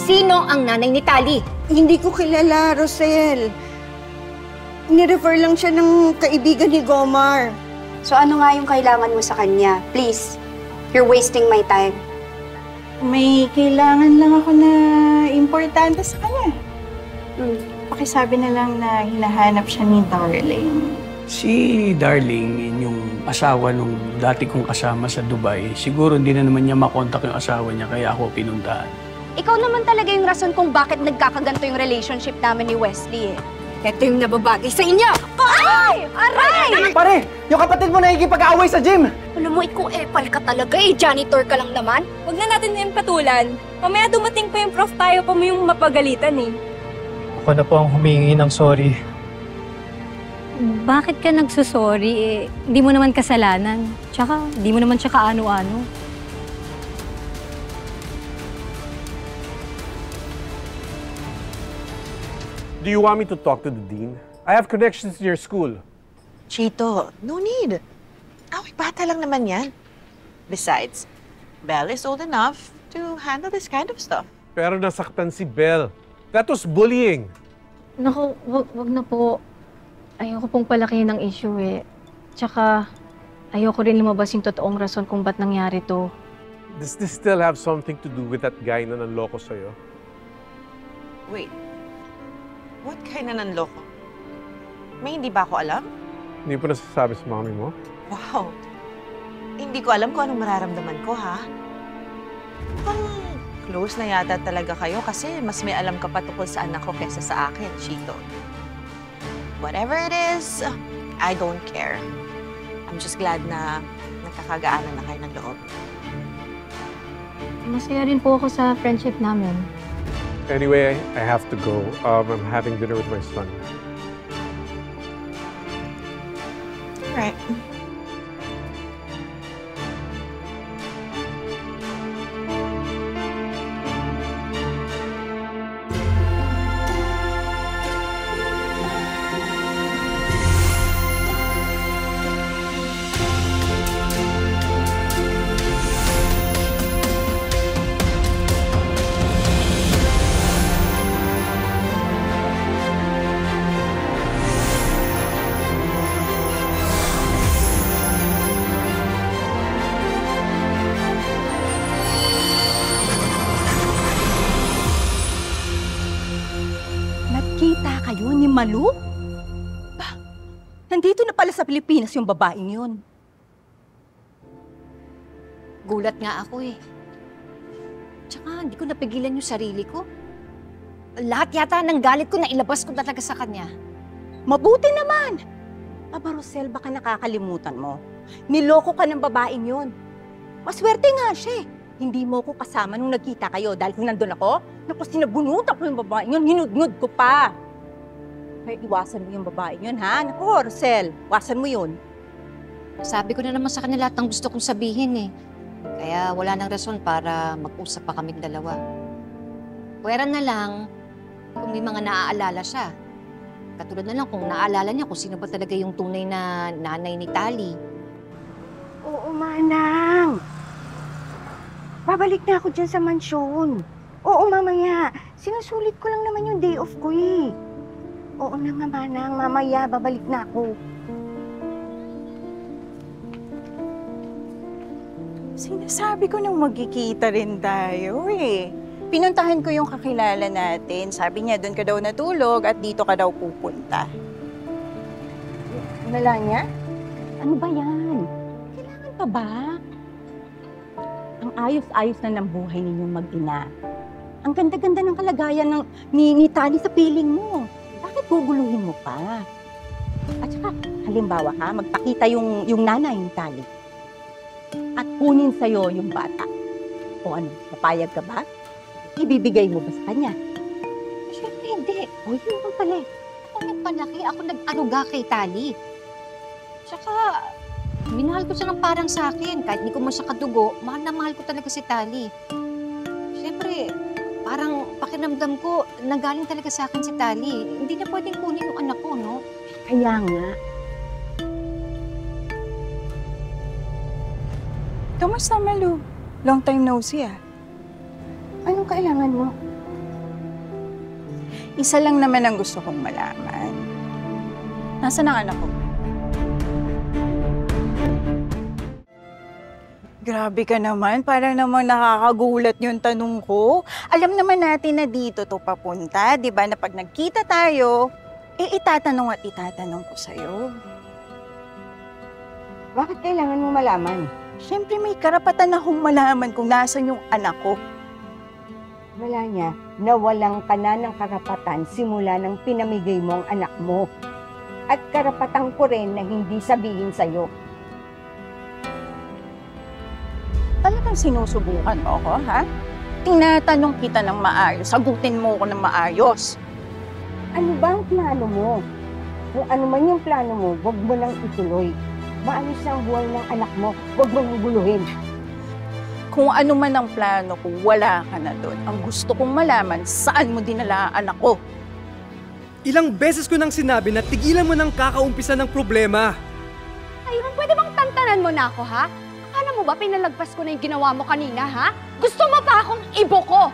Sino ang nanay ni Tali? Hindi ko kilala, Rosel. Nirefer lang siya ng kaibigan ni Gomar. So ano nga yung kailangan mo sa kanya? Please, you're wasting my time. May kailangan lang ako na importante sa kanya. Pakisabi na lang na hinahanap siya ni Darling. Si Darling, yung asawa nung dati kong kasama sa Dubai, siguro hindi na naman niya makontak yung asawa niya kaya ako pinuntahan. Ikaw naman talaga yung rason kung bakit nagkakaganto yung relationship namin ni Wesley eh. Ito yung nababagay sa inyo! Ay! Aray! Pare, yung kapatid mo nakikipag-away sa gym! Alam mo, ikaw epal ka talaga eh. Janitor ka lang naman. Huwag na natin yung patulan. Mamaya dumating pa yung prof tayo pa mo yung mapagalitan eh. Ako na po ang humingi ng sorry. Bakit ka nagsusorry eh? Hindi mo naman kasalanan. Tsaka, hindi mo naman siya kaano-ano. Do you want me to talk to the dean? I have connections in your school. Chito, no need. Away, bata lang naman yan. Besides, Belle is old enough to handle this kind of stuff. Pero nasaktan si Belle. That was bullying. Naku, wag na po. Ayoko pong palakihin ng issue eh. Tsaka, ayoko rin lumabas yung totoong rason kung ba't nangyari to. Does this still have something to do with that guy na nanloko sa'yo? Wait, what kind na nanloko? May hindi ba ako alam? Hindi po nasasabi sa mami mo? Wow, hindi ko alam kung anong mararamdaman ko, ha? Mukhang close na yata talaga kayo kasi mas may alam ka pa tungkol sa anak ko kaysa sa akin, Chito. Whatever it is, I don't care. I'm just glad na nagkakagaanan na kayo ng loob. Masaya rin po ako sa friendship namin. Anyway, I have to go. I'm having dinner with my son. All right. Nagkita kayo ni Malu? Bah, nandito na pala sa Pilipinas yung babaeng yun. Gulat nga ako eh. Tsaka hindi ko napigilan yung sarili ko. Lahat yata ng galit ko na ilabas ko talaga sa kanya. Mabuti naman! Aba, Rosel, baka nakakalimutan mo. Niloko ka ng babaeng yun. Maswerte nga siya eh. Hindi mo ko kasama nung nagkita kayo dahil kung nandun ako, naku, sinabunutan ko yung babaeng yun, hinudngod ko pa. Kaya iwasan mo yung babaeng yun, ha? Naku, Rosel, iwasan mo yun. Sabi ko na naman sa kanya lahat ng gusto kong sabihin eh. Kaya wala nang rason para mag-usap pa kaming dalawa. Pwera na lang kung may mga naaalala siya. Katulad na lang kung naaalala niya kung sino ba talaga yung tunay na nanay ni Tali. Oo, Manang. Babalik na ako dyan sa mansyon. Oo, mamaya. Sinusulit ko lang naman yung day off ko eh. Oo na nga, Manang. Mamaya, babalik na ako. Sinasabi ko nang magkikita rin tayo eh. Pinuntahan ko yung kakilala natin. Sabi niya, doon ka daw natulog at dito ka daw pupunta. Wala niya? Ano ba yan? Kailangan pa ba? Ang ayos-ayos na ng buhay ninyong mag-ina. Ang ganda-ganda ng kalagayan ni Tali sa piling mo. Bakit guguluhin mo pa? At saka, halimbawa ha, magpakita yung nanay ni Tali. At kunin sa'yo yung bata. O ano, papayag ka ba? Ibibigay mo ba sa kanya? Siyempre hindi. O yun lang pala eh. Ako nagpalaki, ako nag-aruga kay Tali. Tsaka, minahal ko siya ng parang sa akin. Kahit di ko man siya kadugo, mahal na mahal ko talaga si Tali. Siyempre, parang pakiramdam ko, nanggaling talaga sa akin si Tali. Hindi na pwedeng kunin yung anak ko, no? Kaya nga. Kamusta, Malu? Long time no see, ah. Anong kailangan mo? Isa lang naman ang gusto kong malaman. Nasaan ang anak ko? Grabe ka naman, parang namang nakakagulat yung tanong ko. Alam naman natin na dito to papunta, di ba? Na pag nagkita tayo, itatanong at itatanong ko sa'yo. Bakit kailangan mo malaman? Siyempre may karapatan akong malaman kung nasan yung anak ko. Wala niya, nawalan ka na ng karapatan simula nang pinamigay mo ang anak mo. At karapatan ko rin na hindi sabihin sa'yo. Talagang sinusubukan mo ako, ha? Tinatanong kita ng maayos, sagutin mo ko ng maayos. Ano ba ang plano mo? Kung ano man yung plano mo, huwag mo nang ituloy. Maayos na ang buhay ng anak mo, huwag mo nang guluhin. Kung ano man ang plano ko, wala ka na doon. Ang gusto kong malaman, saan mo dinala ang anak ko? Ilang beses ko nang sinabi na tigilan mo nang kakaumpisa ng problema. Tyron, pwede bang tantanan mo na ako, ha? Akala mo ba pinalagpas ko na yung ginawa mo kanina, ha? Gusto mo pa akong ibuko?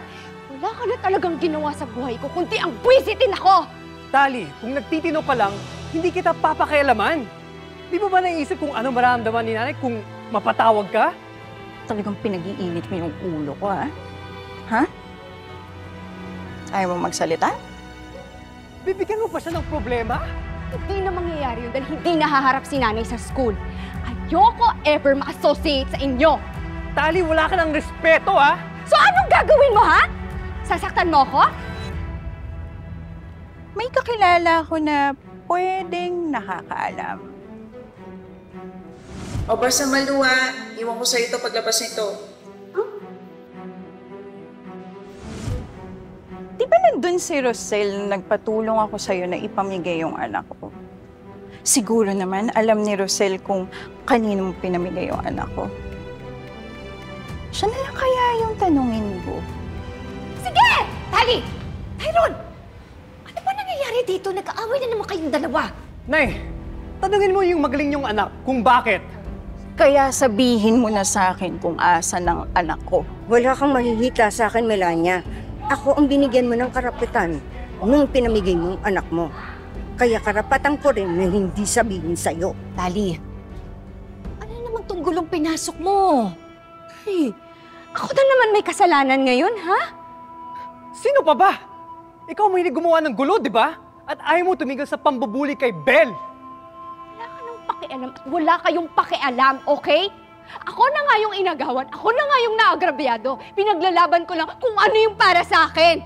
Wala ka na talagang ginawa sa buhay ko, kundi ang buwisitin ako! Tali, kung nagtitino ka lang, hindi kita papakialaman. Di mo ba naisip kung ano mararamdaman ni nanay kung mapatawag ka? Talagang pinag-iinit mo yung ulo ko, ha? Ha? Ayaw mo magsalita? Bibigyan mo pa siya ng problema? Hindi na mangyayari yun dahil hindi nahaharap si nanay sa school. Ayoko ever ma-associate sa inyo! Tali, wala ka ng respeto, ha? So anong gagawin mo, ha? Sasaktan mo ako? May kakilala ko na pwedeng nakakaalam. O basta maluwa, iwan ko sa'yo ito paglabas nito. Di ba nandun si Rosel na nagpatulong ako sa'yo na ipamigay yung anak ko? Siguro naman alam ni Rosel kung kanino mo pinamigay yung anak ko. Siya na lang kaya yung tanungin ko. Sige! Tali! Tyron! Ano ba nangyayari dito? Nag-aaway na naman kayong dalawa. Nay, tanungin mo yung magaling yung anak kung bakit. Kaya sabihin mo na sa akin kung asa ng anak ko. Wala kang mahihita sa akin, Melania. Ako ang binigyan mo ng karapatan nung pinamigay mo ang anak mo. Kaya karapatan ko rin na hindi sabihin sa'yo. Tali, ano naman tong gulong pinasok mo? Hey, ako na naman may kasalanan ngayon, ha? Sino pa ba? Ikaw may gumawa ng gulo, di ba? At ayaw mo tumigil sa pambubuli kay Belle. Wala ka nang pakialam at wala kayong pakialam, okay? Ako na nga yung inagawan, ako na nga yung naagrabyado. Pinaglalaban ko lang kung ano yung para sa akin.